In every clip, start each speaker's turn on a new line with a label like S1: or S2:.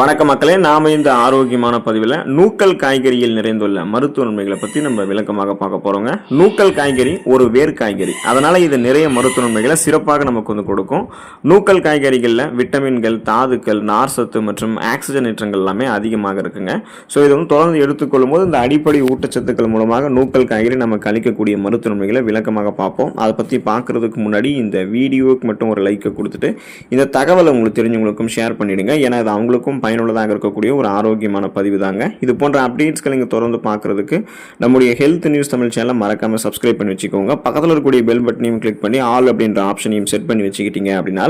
S1: வணக்க மக்களே, நாம இந்த ஆரோக்கியமான பதிவில் நூக்கல் காய்கறியில் நிறைந்துள்ள மருத்துவ நன்மைகளை பற்றி நம்ம விளக்கமாக பார்க்க போகிறோங்க. நூக்கல் காய்கறி ஒரு வேர் காய்கறி, அதனால் இது நிறைய மருத்துவ நன்மைகளை சிறப்பாக நமக்கு கொடுக்கும். நூக்கல் காய்கறிகளில் விட்டமின்கள், தாதுக்கள், நார்சத்து மற்றும் ஆக்சிஜனேற்றங்கள் எல்லாமே அதிகமாக இருக்குங்க. ஸோ இதை தொடர்ந்து எடுத்துக்கொள்ளும் போது இந்த அடிப்படை ஊட்டச்சத்துக்கள் மூலமாக நூக்கல் காய்கறி நமக்கு அளிக்கக்கூடிய மருத்துவ நன்மைகளை விளக்கமாக பார்ப்போம். அதை பற்றி பார்க்குறதுக்கு முன்னாடி இந்த வீடியோவுக்கு மட்டும் ஒரு லைக்கை கொடுத்துட்டு இந்த தகவலை உங்களுக்கு தெரிஞ்சவங்களுக்கும் ஷேர் பண்ணிவிடுங்க. ஏன்னா இது அவங்களுக்கும் பயனுள்ளதாக இருக்கக்கூடிய ஒரு ஆரோக்கியமான பதிவு தாங்க. இது போன்ற அப்டேட்ஸ்களை நீங்கள் தொடர்ந்து பார்க்குறதுக்கு நம்முடைய ஹெல்த் நியூஸ் தமிழ் சேனலை மறக்காமல் சப்ஸ்கிரைப் பண்ணி வச்சுக்கோங்க. பக்கத்தில் இருக்கக்கூடிய பெல் பட்டனையும் கிளிக் பண்ணி ஆல் அப்படின்ற ஆப்ஷனையும் செட் பண்ணி வச்சுக்கிட்டீங்க அப்படின்னா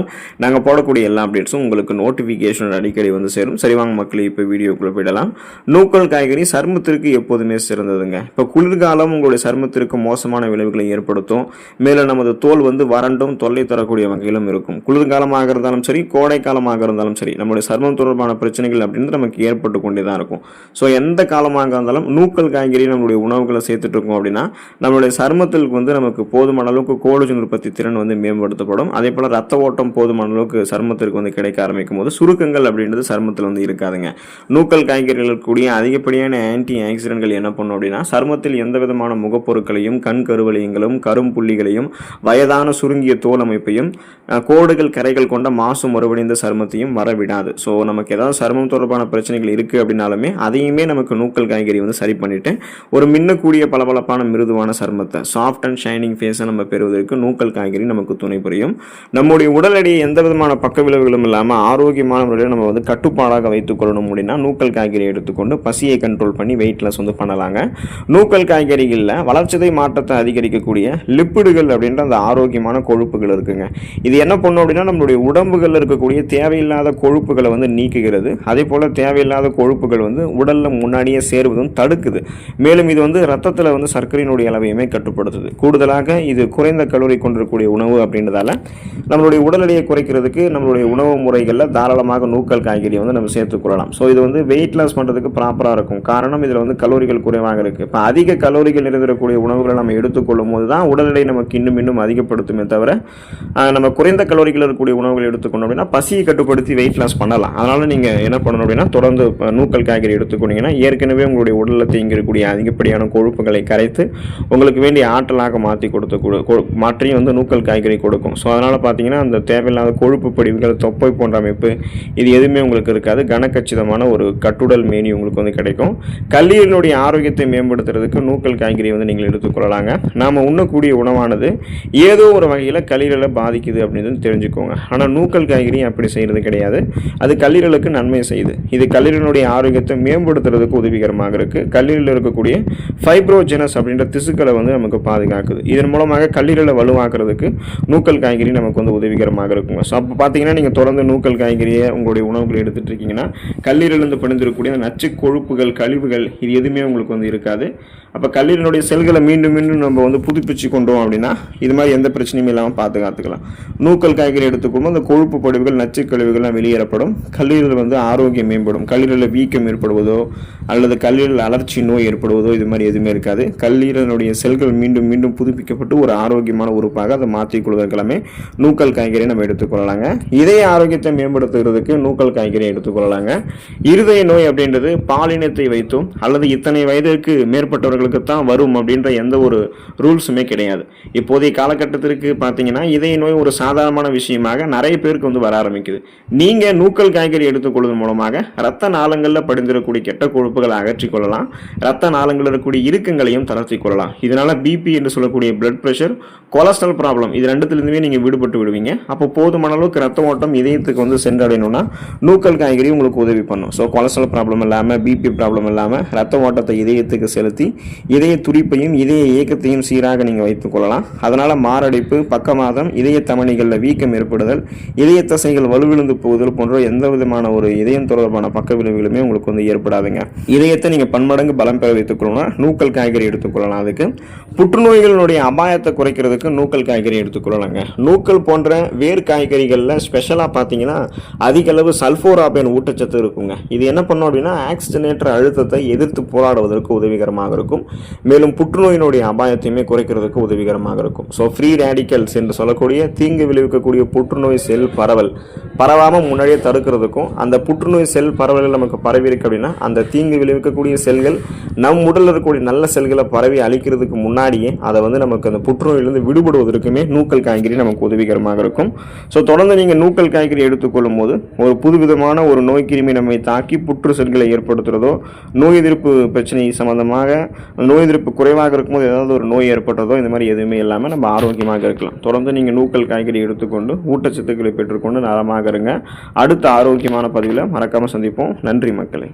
S1: நாங்கள் போடக்கூடிய எல்லா அப்டேட்ஸும் உங்களுக்கு நோட்டிஃபிகேஷன் அடிக்கடி சேரும். சரி வாங்க மக்களே, இப்போ வீடியோக்குள்ளே போயிடலாம். நூக்கல் காய்கறி சருமத்திற்கு எப்போதுமே சிறந்ததுங்க. இப்போ குளிர்காலம் உங்களுடைய சருமத்திற்கு மோசமான விளைவுகளை ஏற்படுத்தும். மேலும் நமது தோல் வறண்டும் தொல்லை தரக்கூடிய வகையிலும் இருக்கும். குளிர்காலமாக இருந்தாலும் சரி, கோடை காலமாக இருந்தாலும் சரி, நம்முடைய சருமம் தொடர்பான பிரச்சனைகள் அப்படின்றது நமக்கு ஏற்பட்டு கொண்டே தான் இருக்கும். ஸோ எந்த காலமாக இருந்தாலும் நூக்கல் காய்கறி நம்மளுடைய உணவுகளை சேர்த்துட்டு இருக்கோம் அப்படின்னா நம்மளுடைய சருமத்திற்கு நமக்கு போதுமான அளவுக்கு கோலஜன் உற்பத்தி திறன் மேம்படுத்தப்படும். அதே போல் ரத்த ஓட்டம் போதுமான அளவுக்கு சருமத்திற்கு கிடைக்க ஆரம்பிக்கும் போது சுருக்கங்கள் அப்படின்றது சருமத்தில் இருக்காதுங்க. நூக்கல் காய்கறிகள் கூடிய அதிகப்படியான ஆன்டி ஆக்சிடென்ட்கள் என்ன பண்ணும் அப்படின்னா சருமத்தில் எந்த விதமான முகப்பொருட்களையும், கண் கருவளையங்களையும், கரும்புள்ளிகளையும், வயதான சுருங்கிய தோல் அமைப்பையும், கோடுகள், கரைகள் கொண்ட மாசு மறுவடைந்த சருமத்தையும் வரவிடாது. ஸோ நமக்கு ஏதாவது சருமம் தொடர்பான பிரச்சனைகள் இருக்குது அப்படின்னாலுமே அதையுமே நமக்கு நூக்கல் காய்கறி சரி பண்ணிட்டு ஒரு மின்னக்கூடிய பளபளப்பான மிருதுவான சருமத்தை, சாஃப்ட் அண்ட் ஷைனிங் ஃபேஸை நம்ம பெறுவதற்கு நூக்கல் காய்கறி நமக்கு துணை புரியும். நம்முடைய உடல் எடையை எந்த விதமான பக்க விளைவுகளும் இல்லாமல் ஆரோக்கியமான முறையில் நம்ம கட்டுப்பாடாக வைத்துக் கொள்ளணும் அப்படின்னா நூக்கல் காய்கறி எடுத்துக்கொண்டு பசியை கண்ட்ரோல் பண்ணி வெயிட்லெஸ் பண்ணலாங்க. நூக்கல் காய்கறிகளில் வளர்ச்சிதை மாற்றத்தை அதிகரிக்கக்கூடிய லிப்பிடுகள் அப்படின்ற அந்த ஆரோக்கியமான கொழுப்புகள் இருக்குங்க. இது என்ன பண்ணும் அப்படின்னா நம்மளுடைய உடம்புகளில் இருக்கக்கூடிய தேவையில்லாத கொழுப்புகளை நீக்குகிறது. அதே போல தேவையில்லாத கொழுப்புகள் உடலில் முன்னாடியே சேருவதும் தடுக்குது. மேலும் இது ரத்தத்தில் சர்க்கரையினுடைய அளவையுமே கட்டுப்படுத்துது. கூடுதலாக இது குறைந்த கலோரி கொண்டிருக்கக்கூடிய உணவு அப்படின்றதால நம்மளுடைய உடல் எடையை குறைக்கிறதுக்கு நம்மளுடைய உணவு முறைகளில் தாராளமாக நூக்கல் காய்கறி நம்ம சேர்த்துக்கொள்ளலாம். ஸோ இது வெயிட் லாஸ் பண்ணுறதுக்கு ப்ராப்பராக இருக்கும். காரணம் இதில் கலோரிகள் குறைவாக இருக்குது. இப்போ அதிக கலோரிகள் நிறைந்திருக்கக்கூடிய உணவுகளை நம்ம எடுத்துக்கொள்ளும் போது தான் உடல் எடை நமக்கு இன்னும் அதிகப்படுத்துமே தவிர நம்ம குறைந்த கலோரிகள் இருக்கக்கூடிய உணவுகள் எடுத்துக்கொண்டோம் அப்படின்னா பசியை கட்டுப்படுத்தி வெயிட் லாஸ் பண்ணலாம். அதனால நீங்கள் என்ன பண்ணணும் அப்படின்னா தொடர்ந்து நூக்கல் காய்கறி எடுத்துக்கொண்டீங்கன்னா ஏற்கனவே உங்களுடைய உடலில் தேங்கியிருக்கக்கூடிய அதிகப்படியான கொழுப்புகளை கரைத்து உங்களுக்கு வேண்டிய ஆற்றலாக மாற்றியும் நூக்கல் காய்கறி கொடுக்கும். ஸோ அதனால் பார்த்தீங்கன்னா அந்த தேவையில்லாத கொழுப்பு படிவுகள், தொப்பை போன்ற அமைப்பு இது எதுவுமே உங்களுக்கு இருக்காது. கனக்கச்சிதமான ஒரு கட்டுடல் மேனி உங்களுக்கு கிடைக்கும். கல்லீரலுடைய ஆரோக்கியத்தை மேம்படுத்துறதுக்கு நூக்கல் காய்கறி நீங்கள் எடுத்துக்கொள்ளலாங்க. நாம் உண்ணக்கூடிய உணவானது ஏதோ ஒரு வகையில் கல்லீரலை பாதிக்குது அப்படின்னு தெரிஞ்சுக்கோங்க. ஆனால் நூக்கல் காய்கறி அப்படி செய்கிறது கிடையாது. அது கல்லீரலுக்கு நன்மை செய்யுது. இது கல்லீரலுடைய ஆரோக்கியத்தை மேம்படுத்துறதுக்கு உதவிகரமாக இருக்குது. கல்லீரலில் இருக்கக்கூடிய ஃபைப்ரோஜெனஸ் அப்படின்ற திசுக்களை நமக்கு பாதுகாக்குது. இதன் மூலமாக கல்லீரலை வலுவாக்குறதுக்கு நூக்கல் காய்கறி நமக்கு உதவிகரமாக இருக்குங்க. ஸோ அப்போ பார்த்தீங்கன்னா நீங்கள் தொடர்ந்து நூக்கல் காய்கறியை உங்களுடைய உணவுகளை எடுத்துகிட்டு இருக்கீங்கன்னா கல்லீரலிருந்து படிந்திருக்கக்கூடிய நச்சு கொழுப்புகள், கழிவுகள் இது எதுவுமே உங்களுக்கு இருக்காது. அப்போ கல்லீரலுடைய செல்களை மீண்டும் நம்ம புதுப்பிச்சு கொண்டோம் அப்படின்னா இது மாதிரி எந்த பிரச்சனையும் இல்லாமல் பாதுகாத்துக்கலாம். நூக்கல் காய்கறி எடுத்துக்கொள்ளும் அந்த கொழுப்பு படிவுகள், நச்சு கழிவுகள்லாம் வெளியேறப்படும். கல்லீரல் ஆரோக்கியம் மேம்படும். கல்லீரலில் வீக்கம் ஏற்படுவதோ அல்லது கல்லீரல் அலர்ச்சி நோய் ஏற்படுவதோ இது மாதிரி எதுவுமே இருக்காது. கல்லீரலுடைய செல்கள் மீண்டும் புதுப்பிக்கப்பட்டு ஒரு ஆரோக்கியமான உறுப்பாக அதை மாற்றிக்கொள்வதற்கெல்லாமே நூக்கல் காய்கறி நம்ம எடுத்துக்கொள்ளலாங்க. இதய ஆரோக்கியத்தை மேம்படுத்துகிறதுக்கு நூக்கல் காய்கறி எடுத்துக்கொள்ளலாங்க. இருதய நோய் அப்படின்றது பாலினத்தை வைத்தும் அல்லது இத்தனை வயதிற்கு மேற்பட்டவர்களுக்கு தான் வரும் அப்படின்ற எந்த ஒரு ரூல்ஸுமே கிடையாது. இப்போதைய காலகட்டத்திற்கு பார்த்தீங்கன்னா இதய நோய் ஒரு சாதாரணமான விஷயமாக நிறைய பேருக்கு வர ஆரம்பிக்குது. நீங்கள் நூக்கல் காய்கறி எடுத்துக்கொள்வதன் மூலமாக ரத்த நாளங்களில் படிந்திருக்கக்கூடிய கெட்ட கொழுப்புகளை அகற்றிக் கொள்ளலாம். ரத்த நாளங்களில் இருக்கக்கூடிய இறுக்கங்களையும் தளர்த்திக் கொள்ளலாம். இதனால பிபி என்று சொல்லக்கூடிய பிளட் பிரஷர், கொலஸ்ட்ரால் ப்ராப்ளம் இது ரெண்டுத்திலிருந்துமே நீங்கள் விடுபட்டு விடுவீங்க. அப்போ போதுமான அளவுக்கு ரத்த ஓட்டம் இதயத்துக்கு சென்றடையணும்னா நூக்கல் காய்கறி உங்களுக்கு உதவி பண்ணும். ஸோ கொலஸ்ட்ரால் ப்ராப்ளம் இல்லாமல், பிபி ப்ராப்ளம் இல்லாமல் ரத்த ஓட்டத்தை இதயத்துக்கு செலுத்தி இதய துடிப்பையும் இதய இயக்கத்தையும் சீராக நீங்கள் வைத்துக் கொள்ளலாம். அதனால மாரடைப்பு, பக்கவாதம், இதய தமனிகளில் வீக்கம் ஏற்படுதல், இதய தசைகள் வலுவிழந்து போகுதல் போன்ற எந்த விதமான ஒரு இதயம் தொடர்பான பக்க விளைவுகளுமே உங்களுக்கு ஏற்படாதுங்க. இதயத்தை நீங்கள் பன்மடங்கு பலம் பெற வைத்துக் கொள்ளலாம் நூக்கல் காய்கறி எடுத்துக்கொள்ளலாம். அதுக்கு புற்றுநோய்களுடைய அபாயத்தை குறைக்கிறதுக்கு நூக்கல் காய்கறி எடுத்துக்கொள்ளலாங்க. நூக்கல் போன்ற வேர் காய்கறிகளில் ஸ்பெஷலாக பார்த்தீங்கன்னா அதிக அளவு சல்ஃபோராபேன் ஊட்டச்சத்து இருக்குங்க. இது என்ன பண்ணும் அப்படின்னா ஆக்சிஜனேற்ற அழுத்தத்தை எதிர்த்து போராடுவதற்கு உதவிகரமாக இருக்கும். மேலும் புற்றுநோயினுடைய அபாயத்தையுமே குறைக்கிறதுக்கு உதவிகரமாக இருக்கும். ஸோ ஃப்ரீ ரேடிக்கல்ஸ் என்று சொல்லக்கூடிய தீங்கு விளைவிக்கக்கூடிய புற்றுநோய் செல் பரவாமல் முன்னாடியே தடுக்கிறதுக்கும் அந்த புற்றுநோய் செல் பரவல் நமக்கு பரவி இருக்கு அப்படின்னா அந்த தீங்கு விளைவிக்கக்கூடிய செல்கள் நம் உடலில் இருக்கக்கூடிய நல்ல செல்களை பரவி அழிக்கிறதுக்கு முன்னாடியே அதை வந்து நமக்கு அந்த புற்றுநோயிலிருந்து விடுபடுவதற்குமே நூக்கல் காய்கறி நமக்கு உதவிகரமாக இருக்கும். ஸோ தொடர்ந்து நீங்கள் நூக்கல் காய்கறி எடுத்துக்கொள்ளும் போது ஒரு புதுவிதமான ஒரு நோய் கிருமி நம்மை தாக்கி புற்று செல்களை ஏற்படுத்துறதோ, நோய் எதிர்ப்பு பிரச்சனை சம்பந்தமாக நோய் எதிர்ப்பு குறைவாக இருக்கும்போது ஏதாவது ஒரு நோய் ஏற்பட்டதோ இந்த மாதிரி எதுவுமே இல்லாமல் நம்ம ஆரோக்கியமாக இருக்கலாம். தொடர்ந்து நீங்கள் நூக்கல் காய்கறி எடுத்துக்கொண்டு ஊட்டச்சத்துக்களை பெற்றுக்கொண்டு நலமாக இருங்க. அடுத்த ஆரோக்கியமான பதிவில் மறக்காமல் சந்திப்போம். நன்றி மக்களே.